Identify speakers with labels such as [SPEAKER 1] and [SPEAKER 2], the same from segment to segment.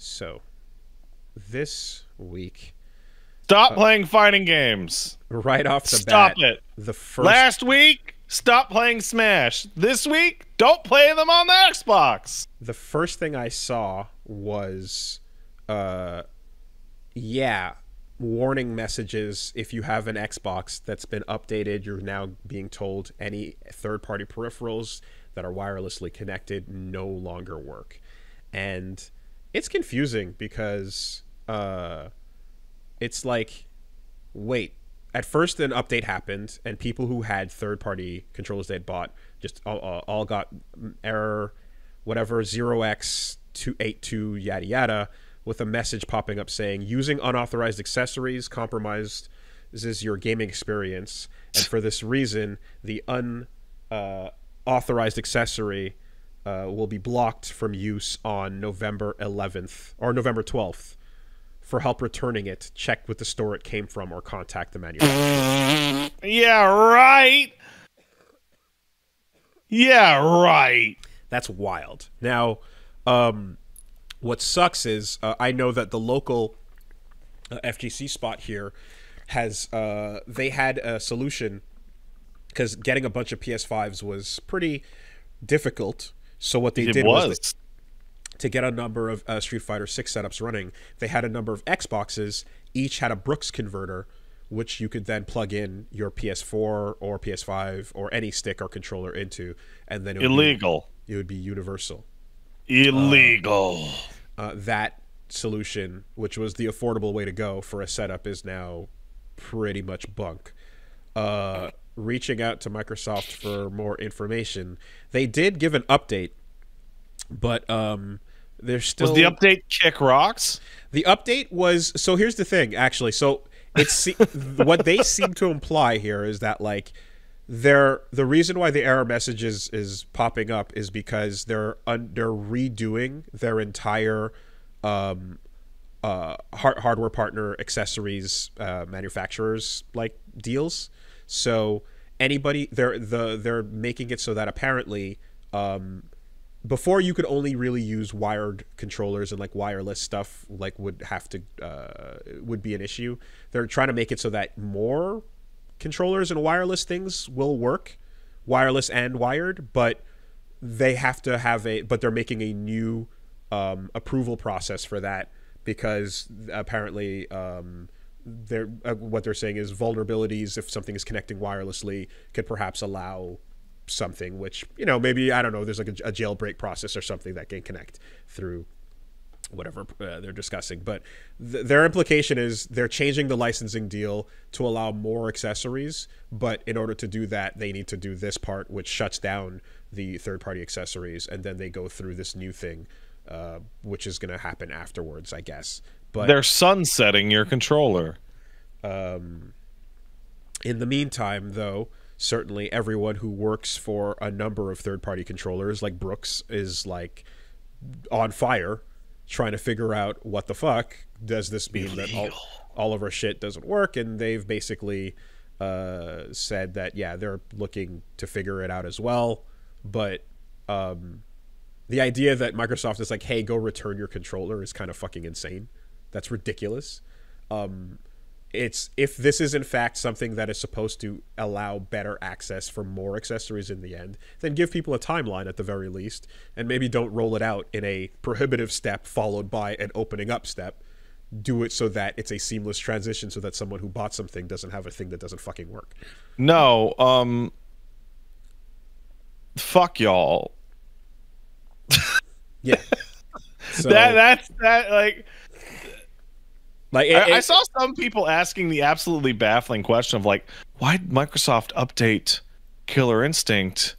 [SPEAKER 1] So this week,
[SPEAKER 2] Stop playing fighting games.
[SPEAKER 1] right off the
[SPEAKER 2] Stop
[SPEAKER 1] bat,
[SPEAKER 2] it.
[SPEAKER 1] the first
[SPEAKER 2] Last week, stop playing Smash. This week, don't play them on the Xbox.
[SPEAKER 1] the first thing I saw was, warning messages. If you have an Xbox that's been updated, you're now being told any third-party peripherals that are wirelessly connected no longer work. And it's confusing because it's like, wait, at first an update happened and people who had third-party controllers they had bought just all got error whatever 0x282 yada yada, with a message popping up saying using unauthorized accessories compromises your gaming experience, and for this reason the unauthorized accessory will be blocked from use on November 11th or November 12th. For help returning it, check with the store it came from or contact the manufacturer.
[SPEAKER 2] Yeah, right. Yeah, right.
[SPEAKER 1] That's wild. Now, what sucks is I know that the local FGC spot here has they had a solution because getting a bunch of PS5s was pretty difficult. So what they did was to get a number of Street Fighter 6 setups running, they had a number of Xboxes. Each had a Brooks converter, which you could then plug in your PS4 or PS5 or any stick or controller into, and then it would be universal.
[SPEAKER 2] Illegal.
[SPEAKER 1] That solution, which was the affordable way to go for a setup, is now pretty much bunk. Reaching out to Microsoft for more information, they did give an update, but there's still...
[SPEAKER 2] Was the update kick rocks?
[SPEAKER 1] The update was... So here's the thing, actually. So it's what they seem to imply here is that, like, the reason why the error message is popping up is because they're redoing their entire hardware partner accessories manufacturers like deals. So anybody they're making it so that apparently before you could only really use wired controllers and like wireless stuff like would be an issue. They're trying to make it so that more controllers and wireless things will work, wireless and wired, but they have to have but they're making a new approval process for that because apparently what they're saying is vulnerabilities, if something is connecting wirelessly, could perhaps allow something which, you know, maybe, I don't know, there's like a jailbreak process or something that can connect through whatever they're discussing. But their implication is they're changing the licensing deal to allow more accessories, but in order to do that, they need to do this part, which shuts down the third-party accessories, and then they go through this new thing, which is going to happen afterwards, I guess. But
[SPEAKER 2] they're sunsetting your controller.
[SPEAKER 1] In the meantime, though, certainly everyone who works for a number of third-party controllers, like Brooks, is like on fire, trying to figure out what the fuck does this mean that all of our shit doesn't work. And they've basically said that, yeah, they're looking to figure it out as well. But the idea that Microsoft is like, hey, go return your controller is kind of fucking insane. That's ridiculous. If this is in fact something that is supposed to allow better access for more accessories in the end, then give people a timeline at the very least, and maybe don't roll it out in a prohibitive step followed by an opening up step. Do it so that it's a seamless transition, so that someone who bought something doesn't have a thing that doesn't fucking work.
[SPEAKER 2] No, fuck y'all.
[SPEAKER 1] Yeah. So,
[SPEAKER 2] that's like I
[SPEAKER 1] it,
[SPEAKER 2] saw some people asking the absolutely baffling question of like, why did Microsoft update Killer Instinct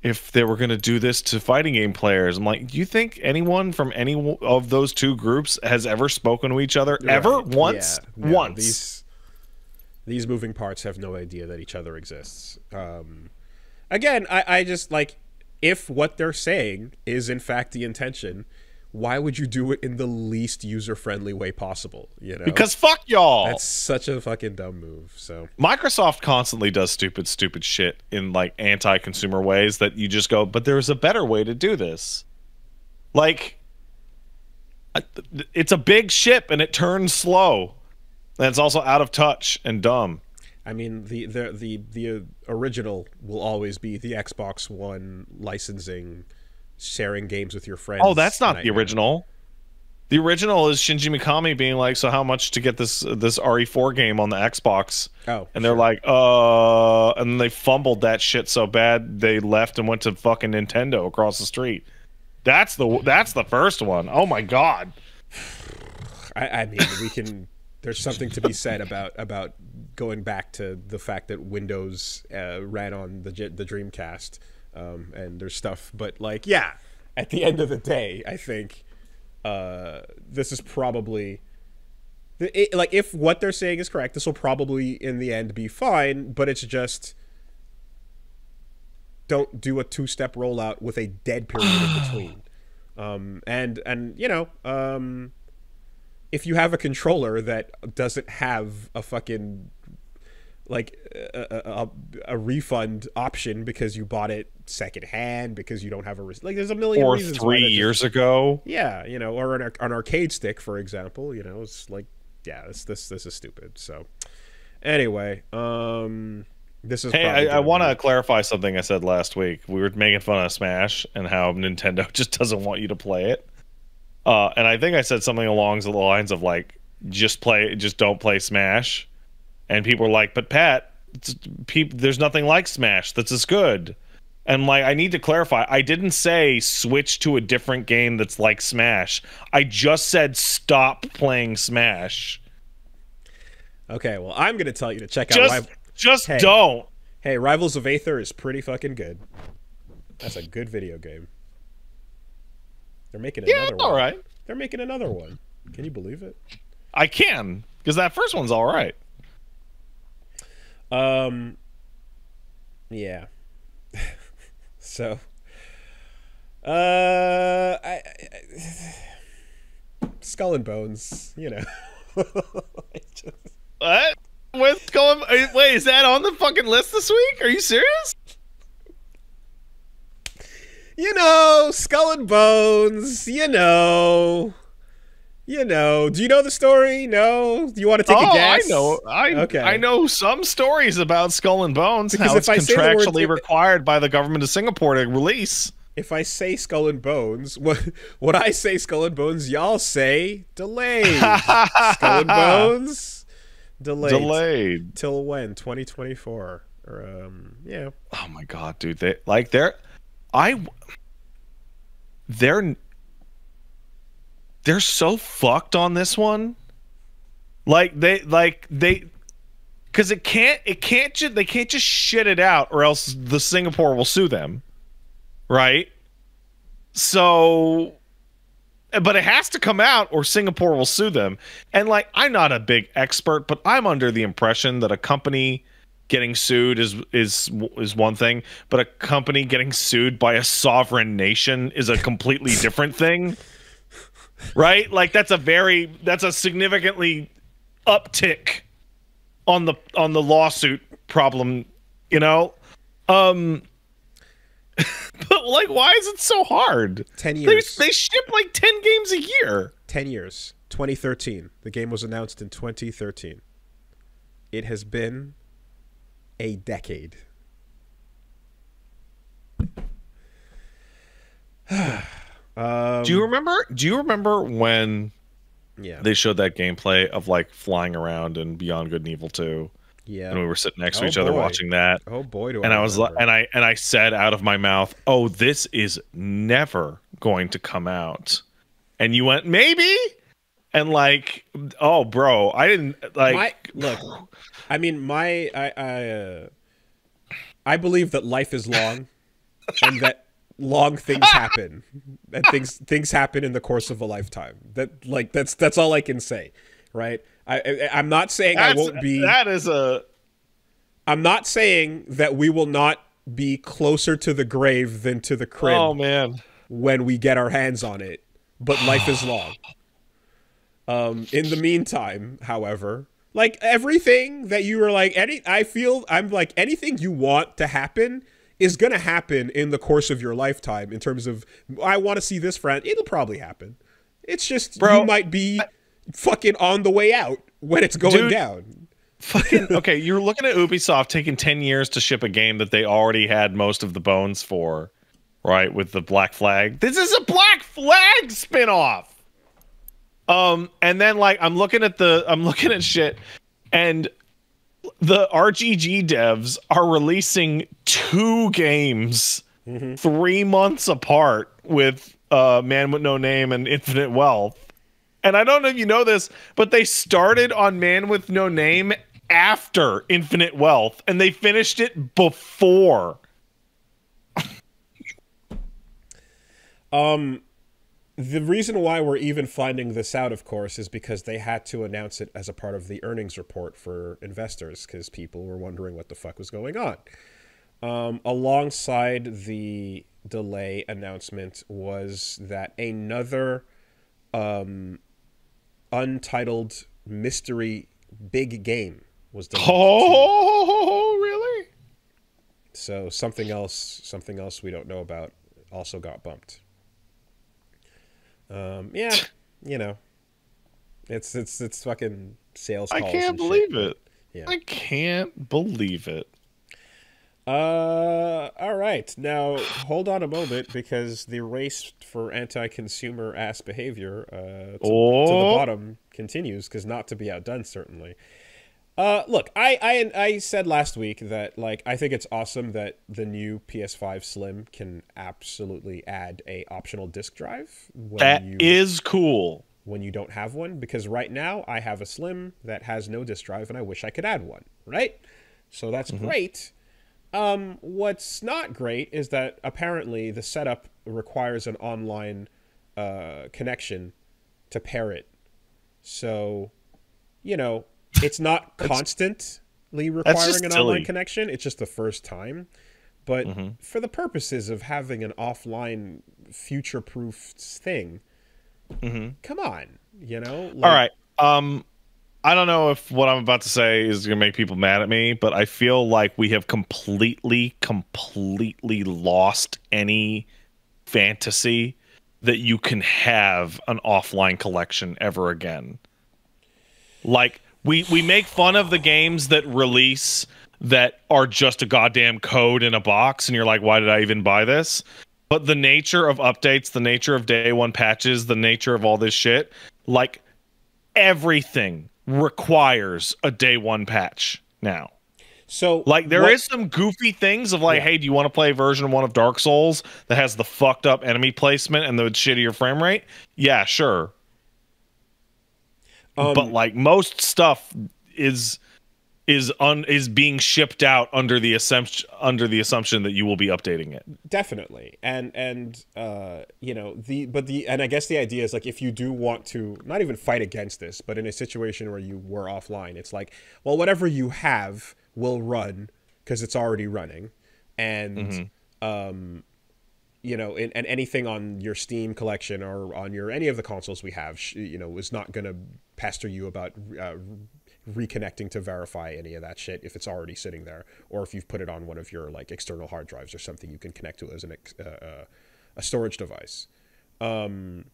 [SPEAKER 2] if they were going to do this to fighting game players? I'm like, do you think anyone from any of those two groups has ever spoken to each other ever? Once?
[SPEAKER 1] Yeah, no,
[SPEAKER 2] Once.
[SPEAKER 1] These moving parts have no idea that each other exists. Again, I just like, if what they're saying is in fact the intention, why would you do it in the least user-friendly way possible? You know,
[SPEAKER 2] because fuck y'all.
[SPEAKER 1] That's such a fucking dumb move. So
[SPEAKER 2] Microsoft constantly does stupid shit in like anti-consumer ways that you just go, but there's a better way to do this. Like, It's a big ship and it turns slow. And it's also out of touch and dumb.
[SPEAKER 1] I mean, the original will always be the Xbox One licensing, sharing games with your friends.
[SPEAKER 2] Oh, that's not the original. The original is Shinji Mikami being like, "So how much to get this RE4 game on the Xbox?"
[SPEAKER 1] Oh,
[SPEAKER 2] and they're like, and then they fumbled that shit so bad they left and went to fucking Nintendo across the street. That's the first one. Oh my god.
[SPEAKER 1] I mean, we can. There's something to be said about going back to the fact that Windows ran on the Dreamcast, and there's stuff. But like, yeah, at the end of the day, I think this is probably like, if what they're saying is correct, this will probably in the end be fine. But it's just, don't do a two-step rollout with a dead period in between. And you know, if you have a controller that doesn't have a fucking like a refund option because you bought it secondhand, because you don't have a like, there's a million
[SPEAKER 2] or
[SPEAKER 1] reasons.
[SPEAKER 2] 3 years ago.
[SPEAKER 1] Yeah, you know, or an arcade stick, for example. You know, it's like, yeah, this is stupid. So anyway, this is.
[SPEAKER 2] Hey, I want to clarify something I said last week. We were making fun of Smash and how Nintendo just doesn't want you to play it. And I think I said something along the lines of like, just don't play Smash. And people were like, but Pat, there's nothing like Smash that's as good. And like, I need to clarify, I didn't say switch to a different game that's like Smash. I just said stop playing Smash.
[SPEAKER 1] Okay, well, I'm going to tell you to check out...
[SPEAKER 2] don't.
[SPEAKER 1] Hey, Rivals of Aether is pretty fucking good. That's a good video game. They're making another one.
[SPEAKER 2] All right.
[SPEAKER 1] They're making another one. Can you believe it?
[SPEAKER 2] I can, because that first one's all right.
[SPEAKER 1] Yeah. So, Skull and Bones, you know.
[SPEAKER 2] What? What's going? Wait, is that on the fucking list this week? Are you serious?
[SPEAKER 1] You know, Skull and Bones. You know. Do you know the story? No. Do you want to take a guess?
[SPEAKER 2] I know. I know some stories about Skull and Bones.
[SPEAKER 1] Because
[SPEAKER 2] how it's contractually required by the government of Singapore to release.
[SPEAKER 1] If I say Skull and Bones, what I say Skull and Bones, y'all say delayed. Skull and Bones, delayed. Till when? 2024. Or yeah.
[SPEAKER 2] Oh my god, dude! They're so fucked on this one. They because they can't just shit it out, or else the Singapore will sue them, right? So, but it has to come out or Singapore will sue them. And like, I'm not a big expert, but I'm under the impression that a company getting sued is one thing, but a company getting sued by a sovereign nation is a completely different thing. Right? Like, that's a significantly uptick on the lawsuit problem, you know? But like, why is it so hard?
[SPEAKER 1] 10 years.
[SPEAKER 2] They ship like 10 games a year.
[SPEAKER 1] 10 years. 2013. The game was announced in 2013. It has been a decade.
[SPEAKER 2] Do you remember when they showed that gameplay of like flying around in Beyond Good and Evil 2?
[SPEAKER 1] Yeah.
[SPEAKER 2] And we were sitting next to each other watching that.
[SPEAKER 1] Oh boy,
[SPEAKER 2] and I was like, and I said out of my mouth, "Oh, this is never going to come out." And you went, "Maybe?" And like, "Oh, bro, I didn't like."
[SPEAKER 1] Look, I mean, I believe that life is long, and that long things happen, and things happen in the course of a lifetime. That's all I can say, right? I'm not saying I won't be. I'm not saying that we will not be closer to the grave than to the crib.
[SPEAKER 2] Oh man,
[SPEAKER 1] when we get our hands on it, but life is long. In the meantime, however, like everything that you were like, I'm like, anything you want to happen is gonna happen in the course of your lifetime. In terms of, I want to see this friend, it'll probably happen. It's just
[SPEAKER 2] Bro,
[SPEAKER 1] you might be fucking on the way out when it's going down.
[SPEAKER 2] Fucking okay, you're looking at Ubisoft taking 10 years to ship a game that they already had most of the bones for, right? With the Black Flag. This is a Black Flag spin-off. And then like I'm looking at shit, and the RGG devs are releasing 2 games 3 months apart with Man with No Name and Infinite Wealth. And I don't know if you know this, but they started on Man with No Name after Infinite Wealth, and they finished it before.
[SPEAKER 1] The reason why we're even finding this out, of course, is because they had to announce it as a part of the earnings report for investors, because people were wondering what the fuck was going on. Alongside the delay announcement was that another untitled mystery big game was delayed.
[SPEAKER 2] Oh, really?
[SPEAKER 1] So something else we don't know about also got bumped. Yeah, you know, it's fucking sales calls.
[SPEAKER 2] I can't
[SPEAKER 1] and
[SPEAKER 2] believe
[SPEAKER 1] shit.
[SPEAKER 2] it. Yeah. I can't believe it.
[SPEAKER 1] All right. Now, hold on a moment, because the race for anti-consumer ass behavior to the bottom continues, because not to be outdone, certainly. Look, I said last week that, like, I think it's awesome that the new PS5 Slim can absolutely add a optional disk drive.
[SPEAKER 2] That is cool.
[SPEAKER 1] When you don't have one, because right now I have a Slim that has no disk drive, and I wish I could add one, right? So that's great. What's not great is that apparently the setup requires an online connection to pair it. So, you know, it's not constantly requiring an online connection. It's just the first time. But for the purposes of having an offline future-proof thing, come on, you know?
[SPEAKER 2] All right. I don't know if what I'm about to say is going to make people mad at me, but I feel like we have completely lost any fantasy that you can have an offline collection ever again. Like, we make fun of the games that release that are just a goddamn code in a box, and you're like, why did I even buy this? But the nature of updates, the nature of day one patches, the nature of all this shit, like, everything requires a day one patch now.
[SPEAKER 1] So
[SPEAKER 2] like there is some goofy things of like, hey, do you want to play version 1 of Dark Souls that has the fucked up enemy placement and the shittier frame rate? Yeah, sure. But like most stuff is being shipped out under the assumption that you will be updating it.
[SPEAKER 1] Definitely. And you know, and I guess the idea is, like, if you do want to not even fight against this, but in a situation where you were offline, it's like, well, whatever you have will run because it's already running. And you know, and anything on your Steam collection or on your any of the consoles we have, you know, is not going to pester you about reconnecting to verify any of that shit if it's already sitting there, or if you've put it on one of your like external hard drives or something you can connect to as a storage device. And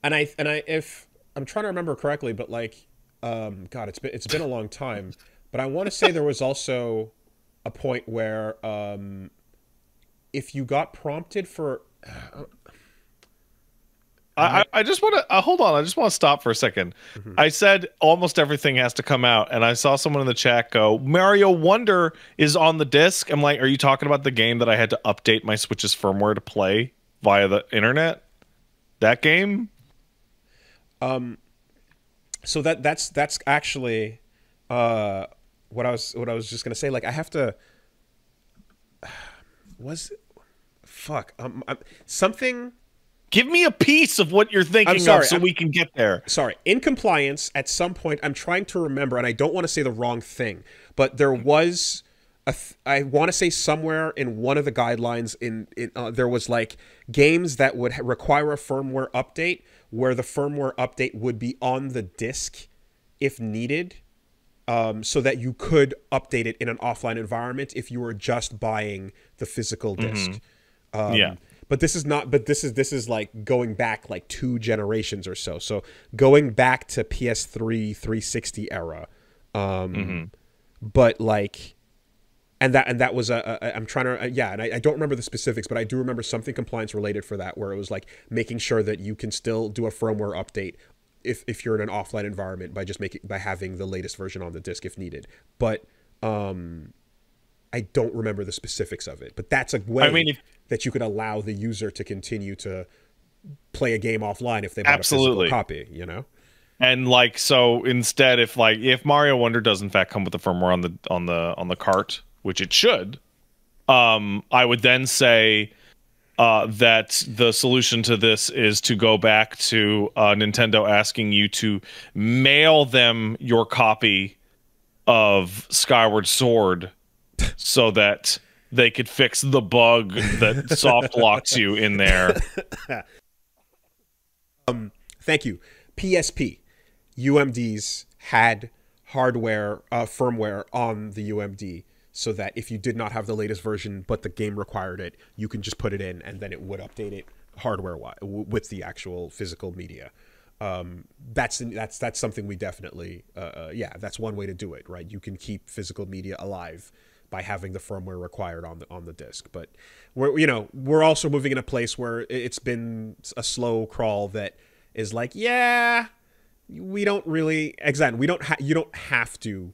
[SPEAKER 1] if I'm trying to remember correctly, but like, God, it's been a long time, but I want to say there was also a point where if you got prompted for
[SPEAKER 2] I just want to hold on. I just want to stop for a second. I said almost everything has to come out, and I saw someone in the chat go, Mario Wonder is on the disc. I'm like, are you talking about the game that I had to update my Switch's firmware to play via the internet? That game?
[SPEAKER 1] So that's actually what I was just gonna say. Like, I have to something.
[SPEAKER 2] Give me a piece of what you're thinking of so we can get there.
[SPEAKER 1] Sorry. In compliance, at some point, I'm trying to remember, and I don't want to say the wrong thing, but there was I want to say somewhere in one of the guidelines there was like games that would require a firmware update, where the firmware update would be on the disc if needed, so that you could update it in an offline environment if you were just buying the physical disc. But this is not. But this is like going back like 2 generations or so. So going back to PS3 360 era. But like, and that was I'm trying to yeah, and I don't remember the specifics, but I do remember something compliance related for that, where it was like making sure that you can still do a firmware update if you're in an offline environment by having the latest version on the disk if needed. But I don't remember the specifics of it. But that's a way that you could allow the user to continue to play a game offline if they bought a physical copy, you know?
[SPEAKER 2] And like, so instead, if Mario Wonder does in fact come with the firmware on the cart, which it should, I would then say that the solution to this is to go back to Nintendo asking you to mail them your copy of Skyward Sword so that they could fix the bug that soft locks you in there.
[SPEAKER 1] Thank you. PSP. UMDs had hardware, firmware on the UMD, so that if you did not have the latest version, but the game required it, you can just put it in, and then it would update it hardware-wise with the actual physical media. That's something we definitely, yeah, that's one way to do it, right? You can keep physical media alive by having the firmware required on the disc. But we're also moving in a place where it's been a slow crawl that is like, yeah. We don't really, you don't have to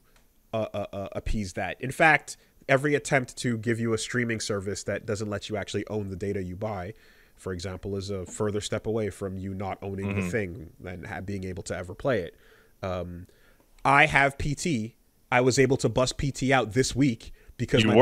[SPEAKER 1] appease that. In fact, every attempt to give you a streaming service that doesn't let you actually own the data you buy, for example, is a further step away from you not owning the thing and being able to ever play it. I have PT. I was able to bust PT out this week because my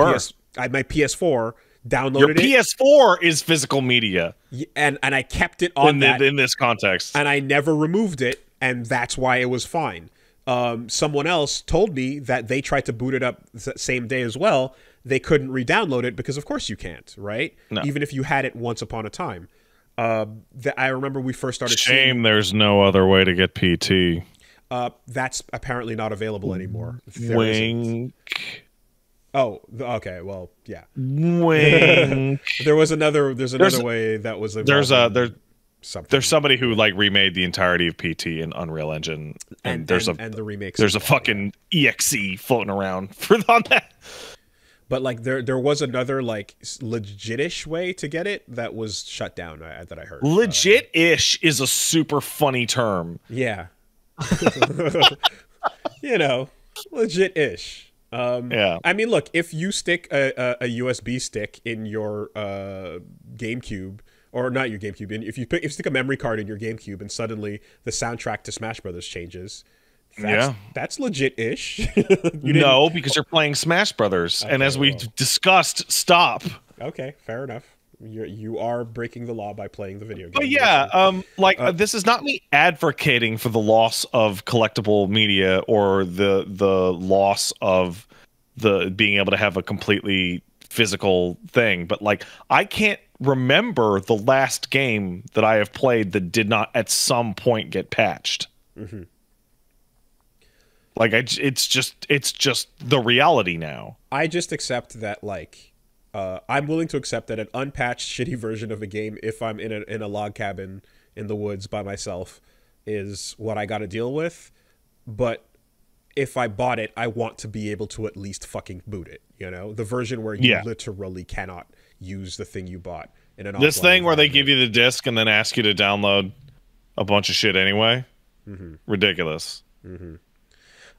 [SPEAKER 1] PS4 downloaded
[SPEAKER 2] Your PS4 is physical media.
[SPEAKER 1] And I kept it on
[SPEAKER 2] in this context.
[SPEAKER 1] And I never removed it. And that's why it was fine. Someone else told me that they tried to boot it up the same day as well. They couldn't re-download it because, of course, you can't, right? No. Even if you had it once upon a time. I remember we first started seeing...
[SPEAKER 2] there's no other way to get PT.
[SPEAKER 1] That's apparently not available anymore.
[SPEAKER 2] Wink.
[SPEAKER 1] Oh, okay. Well, yeah.
[SPEAKER 2] Wink.
[SPEAKER 1] There's another way that was...
[SPEAKER 2] There's somebody who like remade the entirety of PT in Unreal Engine, and
[SPEAKER 1] the remakes.
[SPEAKER 2] There's a fucking EXE floating around on that.
[SPEAKER 1] But like there was another like legit-ish way to get it that was shut down that I heard.
[SPEAKER 2] Legit-ish is a super funny term.
[SPEAKER 1] Yeah. Legit-ish.
[SPEAKER 2] Yeah.
[SPEAKER 1] I mean, look, if you stick a USB stick in your GameCube. Or not your GameCube. If you stick a memory card in your GameCube and suddenly the soundtrack to Smash Brothers changes, that's legit-ish.
[SPEAKER 2] No, because you're playing Smash Brothers, and as we discussed, stop.
[SPEAKER 1] Okay, fair enough. You are breaking the law by playing the video game.
[SPEAKER 2] But yeah, this is not me advocating for the loss of collectible media or the loss of the being able to have a completely physical thing, but like I can't remember the last game that I have played that did not at some point get patched. Like it's just the reality now.
[SPEAKER 1] I just accept that like I'm willing to accept that an unpatched shitty version of a game, if I'm in a log cabin in the woods by myself, is what I got to deal with. But if I bought it, I want to be able to at least fucking boot it. The version where you literally cannot use the thing you bought in an
[SPEAKER 2] this thing where they give you the disc and then ask you to download a bunch of shit anyway. Ridiculous.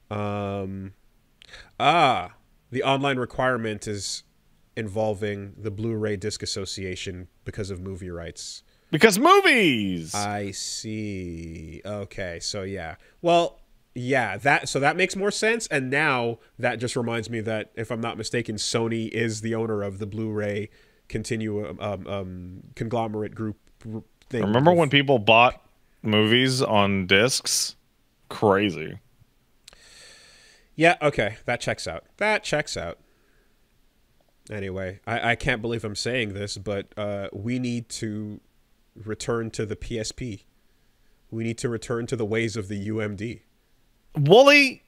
[SPEAKER 1] The online requirement is involving the Blu-ray Disc Association because of movie rights.
[SPEAKER 2] Because movies.
[SPEAKER 1] I see. Okay, so yeah. Well, yeah, that makes more sense. And now that just reminds me that, if I'm not mistaken, Sony is the owner of the Blu-ray continuum conglomerate group thing.
[SPEAKER 2] Remember when people bought movies on discs? Crazy.
[SPEAKER 1] Yeah, okay, that checks out. Anyway, I can't believe I'm saying this, but we need to return to the PSP. We need to return to the ways of the UMD.
[SPEAKER 2] Woolie,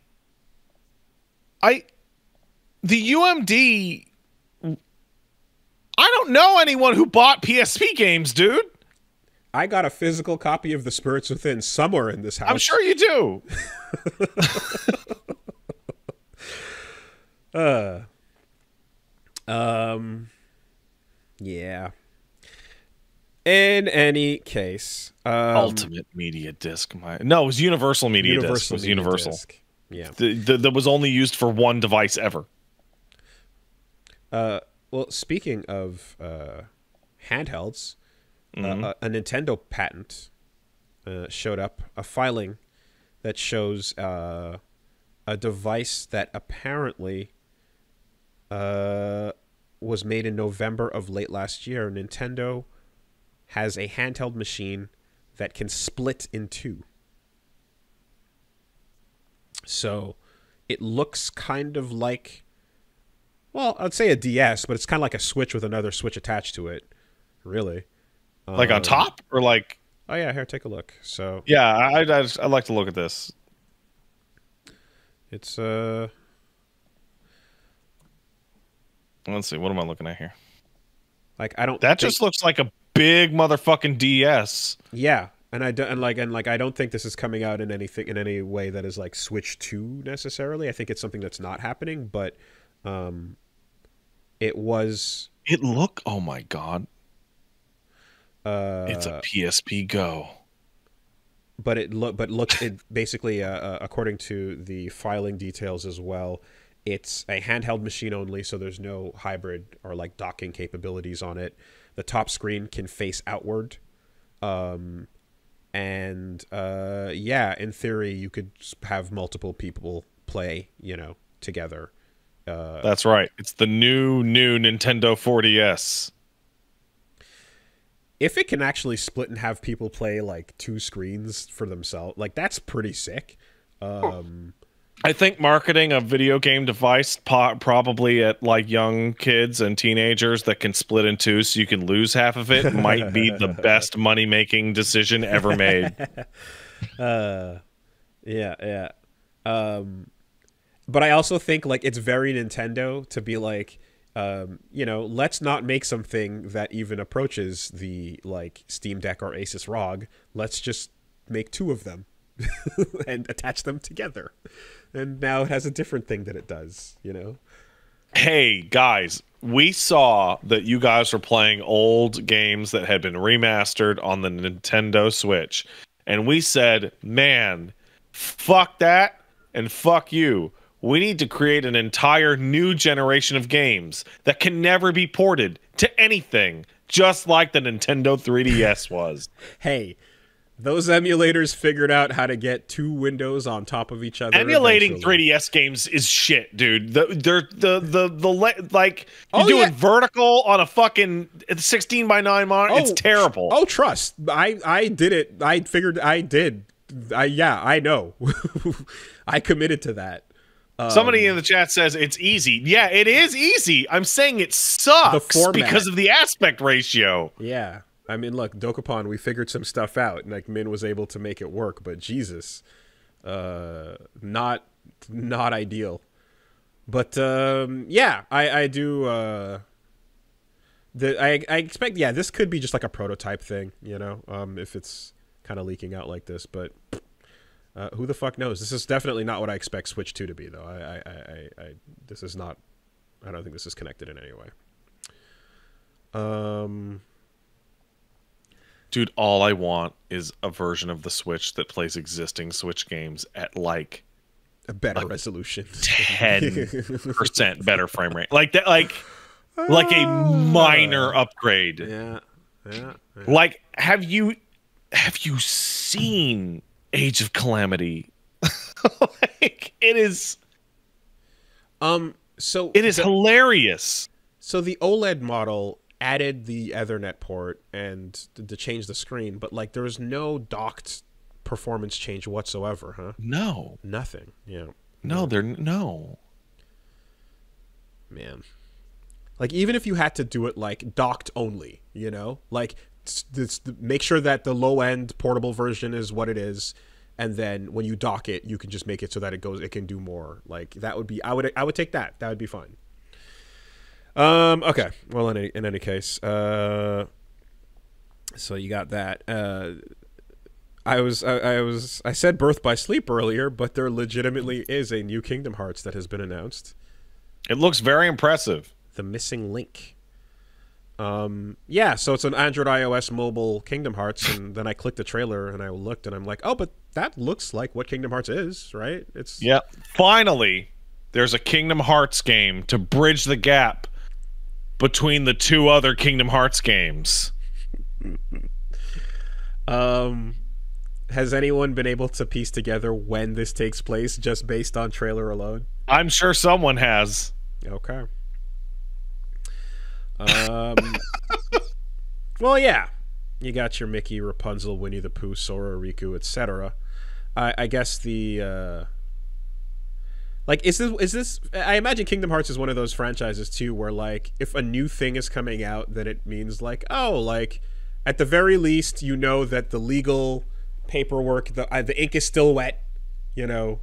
[SPEAKER 2] the UMD I don't know anyone who bought PSP games, dude.
[SPEAKER 1] I got a physical copy of The Spirits Within somewhere in this house.
[SPEAKER 2] I'm sure you do.
[SPEAKER 1] Yeah. In any case,
[SPEAKER 2] Ultimate Media Disc. No, it was Universal Media Disc. It was Universal.
[SPEAKER 1] Disc. Yeah.
[SPEAKER 2] That was only used for one device ever.
[SPEAKER 1] Well, speaking of handhelds, a Nintendo patent showed up, a filing that shows a device that apparently was made in November of late last year. Nintendo has a handheld machine that can split in two. So it looks kind of like, well, I'd say a DS, but it's kind of like a Switch with another Switch attached to it, really.
[SPEAKER 2] Like on top, or like?
[SPEAKER 1] Oh yeah, here, take a look. So
[SPEAKER 2] yeah, I'd like to look at this.
[SPEAKER 1] It's
[SPEAKER 2] let's see, what am I looking at here?
[SPEAKER 1] Like, I don't.
[SPEAKER 2] That just looks like a big motherfucking DS.
[SPEAKER 1] Yeah, and I don't think this is coming out in any way that is like Switch 2 necessarily. I think it's something that's not happening, but it was.
[SPEAKER 2] Oh my god. It's a PSP Go.
[SPEAKER 1] But it basically according to the filing details as well, it's a handheld machine only, so there's no hybrid or like docking capabilities on it. The top screen can face outward. Yeah, in theory you could have multiple people play, together.
[SPEAKER 2] That's right. It's the new Nintendo 4DS.
[SPEAKER 1] If it can actually split and have people play like two screens for themselves, like that's pretty sick.
[SPEAKER 2] I think marketing a video game device probably at like young kids and teenagers that can split in two so you can lose half of it might be the best money-making decision ever made.
[SPEAKER 1] Yeah. But I also think like it's very Nintendo to be like, let's not make something that even approaches the like Steam Deck or Asus ROG. Let's just make two of them and attach them together. And now it has a different thing that it does, Hey,
[SPEAKER 2] guys, we saw that you guys were playing old games that had been remastered on the Nintendo Switch. And we said, man, fuck that and fuck you. We need to create an entire new generation of games that can never be ported to anything, just like the Nintendo 3DS was.
[SPEAKER 1] Hey, those emulators figured out how to get two windows on top of each other.
[SPEAKER 2] Emulating eventually. 3DS games is shit, dude. They're doing vertical on a fucking 16:9 monitor. It's terrible.
[SPEAKER 1] Oh, trust. I did it. I figured I did. I know. I committed to that.
[SPEAKER 2] Somebody in the chat says it's easy. Yeah, it is easy. I'm saying it sucks because of the aspect ratio.
[SPEAKER 1] Yeah. I mean, look, Dokapon, we figured some stuff out, and like Min was able to make it work, but Jesus, not ideal. But yeah, I do. I expect, yeah, this could be just like a prototype thing, if it's kind of leaking out like this. But who the fuck knows? This is definitely not what I expect Switch 2 to be, though. This is not. I don't think this is connected in any way.
[SPEAKER 2] Dude, all I want is a version of the Switch that plays existing Switch games at like
[SPEAKER 1] a better resolution,
[SPEAKER 2] 10% better frame rate, like that, like a minor upgrade.
[SPEAKER 1] Yeah.
[SPEAKER 2] Like, have you seen Age of Calamity? Like, it is.
[SPEAKER 1] So
[SPEAKER 2] it is hilarious.
[SPEAKER 1] So the OLED model added the Ethernet port and to change the screen, but like there was no docked performance change whatsoever, huh?
[SPEAKER 2] No,
[SPEAKER 1] nothing. Yeah,
[SPEAKER 2] no, no.
[SPEAKER 1] Man, like even if you had to do it like docked only, like make sure that the low end portable version is what it is, and then when you dock it, you can just make it so that it can do more. Like that would be, I would take that. That would be fine. Okay. Well, in any case, so you got that. I said Birth by Sleep earlier, but there legitimately is a new Kingdom Hearts that has been announced.
[SPEAKER 2] It looks very impressive.
[SPEAKER 1] The Missing Link. Yeah, so it's an Android, iOS, mobile Kingdom Hearts, and then I clicked the trailer and I looked and I'm like, oh, but that looks like what Kingdom Hearts is, right? It's
[SPEAKER 2] Finally, there's a Kingdom Hearts game to bridge the gap between the two other Kingdom Hearts games.
[SPEAKER 1] Has anyone been able to piece together when this takes place just based on trailer alone?
[SPEAKER 2] I'm sure someone has.
[SPEAKER 1] Okay. Well, yeah. You got your Mickey, Rapunzel, Winnie the Pooh, Sora, Riku, etc. I guess the like is this I imagine Kingdom Hearts is one of those franchises too where like if a new thing is coming out, then it means like, oh, like at the very least you know that the legal paperwork, the ink is still wet, you know,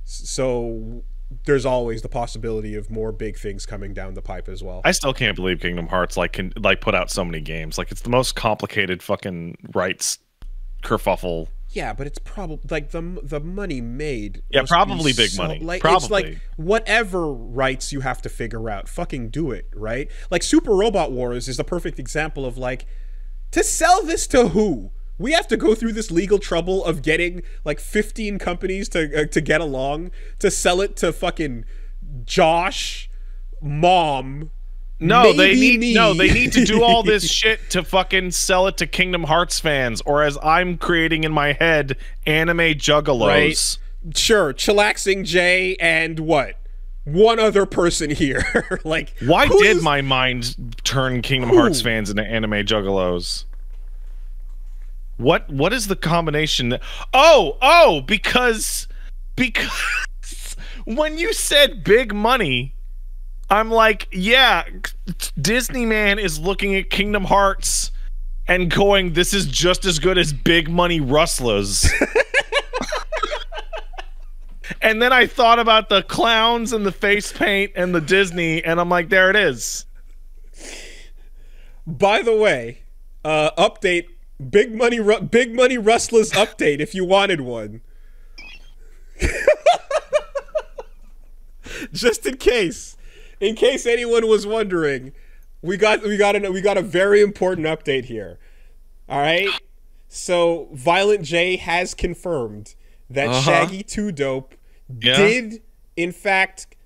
[SPEAKER 1] so there's always the possibility of more big things coming down the pipe as well.
[SPEAKER 2] I still can't believe Kingdom Hearts can put out so many games. Like, it's the most complicated fucking rights kerfuffle.
[SPEAKER 1] Yeah, but it's probably like the money made.
[SPEAKER 2] Yeah, probably big money.
[SPEAKER 1] Like,
[SPEAKER 2] probably.
[SPEAKER 1] It's like whatever rights you have to figure out, fucking do it, right? Like Super Robot Wars is the perfect example of like, to sell this to who? We have to go through this legal trouble of getting like 15 companies to get along to sell it to fucking Josh, Mom.
[SPEAKER 2] No, they need to do all this shit to fucking sell it to Kingdom Hearts fans, or as I'm creating in my head, anime juggalos.
[SPEAKER 1] Right? Sure, Chillaxing Jay and what? One other person here. Like,
[SPEAKER 2] why did my mind turn Kingdom Hearts fans into anime juggalos? What is the combination? Because when you said big money, I'm like, yeah, Disney Man is looking at Kingdom Hearts and going, this is just as good as big money Rustlas. And then I thought about the clowns and the face paint and the Disney, and I'm like, there it is.
[SPEAKER 1] By the way, update. Big money Rustlas update if you wanted one. Just in case anyone was wondering, we got a very important update here. All right, so Violent J has confirmed that Shaggy 2 Dope did in fact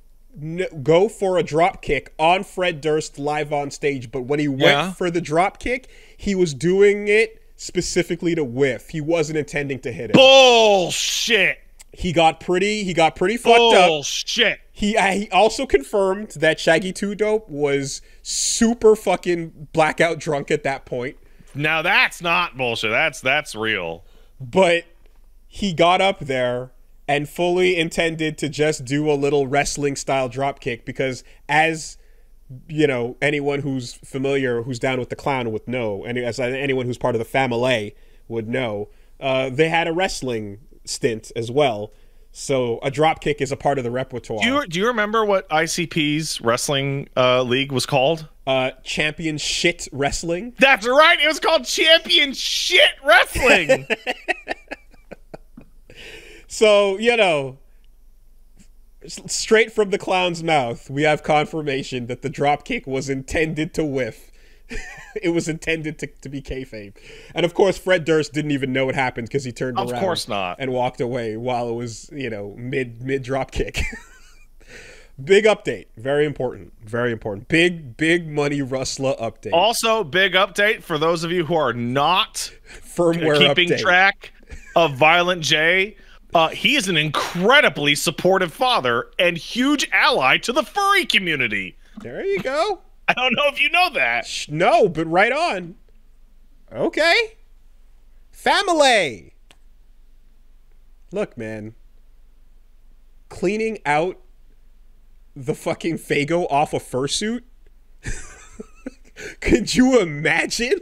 [SPEAKER 1] go for a drop kick on Fred Durst live on stage, but when he went for the drop kick, he was doing it specifically to whiff. He wasn't intending to hit it.
[SPEAKER 2] Bullshit.
[SPEAKER 1] He got pretty fucked up.
[SPEAKER 2] Bullshit.
[SPEAKER 1] He also confirmed that Shaggy 2 Dope was super fucking blackout drunk at that point.
[SPEAKER 2] Now that's not bullshit. That's real.
[SPEAKER 1] But he got up there and fully intended to just do a little wrestling style drop kick because, as you know, anyone who's familiar, who's down with the clown would know, and as anyone who's part of the family would know, they had a wrestling stint as well. So a drop kick is a part of the repertoire.
[SPEAKER 2] Do you remember what ICP's wrestling league was called?
[SPEAKER 1] Champion Shit Wrestling.
[SPEAKER 2] That's right. It was called Champion Shit Wrestling.
[SPEAKER 1] So, you know, straight from the clown's mouth, we have confirmation that the dropkick was intended to whiff. It was intended to be kayfabe. And of course, Fred Durst didn't even know it happened because he turned around
[SPEAKER 2] of course not.
[SPEAKER 1] And walked away while it was, you know, mid dropkick. Big update. Very important. Very important. Big money Rustla update.
[SPEAKER 2] Also, big update for those of you who are not
[SPEAKER 1] firmware
[SPEAKER 2] keeping
[SPEAKER 1] update.
[SPEAKER 2] Track of Violent J. He is an incredibly supportive father and huge ally to the furry community.
[SPEAKER 1] There you go.
[SPEAKER 2] I don't know if you know that.
[SPEAKER 1] No, but right on. Okay. Family. Look, man. Cleaning out the fucking Fago off a fursuit? Could you imagine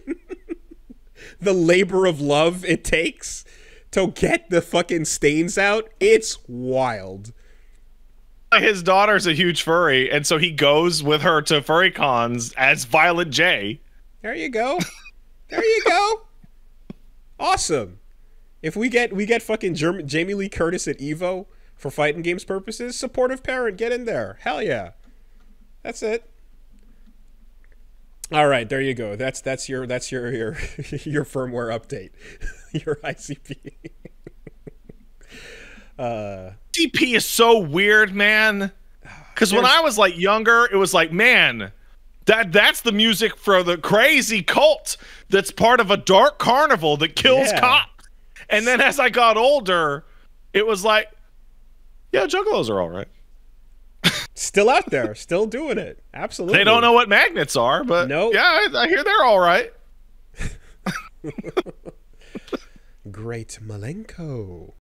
[SPEAKER 1] the labor of love it takes to get the fucking stains out? It's wild.
[SPEAKER 2] his daughter's a huge furry, and so he goes with her to furry cons as Violet J.
[SPEAKER 1] There you go. There you go. Awesome. If we get fucking Jamie Lee Curtis at Evo for fighting games purposes, supportive parent, get in there. Hell yeah. That's it. All right, there you go. That's your your firmware update. Your ICP.
[SPEAKER 2] DP is so weird, man. Because when I was like younger, it was like, man, that's the music for the crazy cult that's part of a dark carnival that kills cops. And then as I got older, it was like, yeah, Juggalos are all right.
[SPEAKER 1] Still out there, still doing it. Absolutely.
[SPEAKER 2] They don't know what magnets are, but
[SPEAKER 1] nope.
[SPEAKER 2] Yeah, I hear they're all right.
[SPEAKER 1] Great Malenko.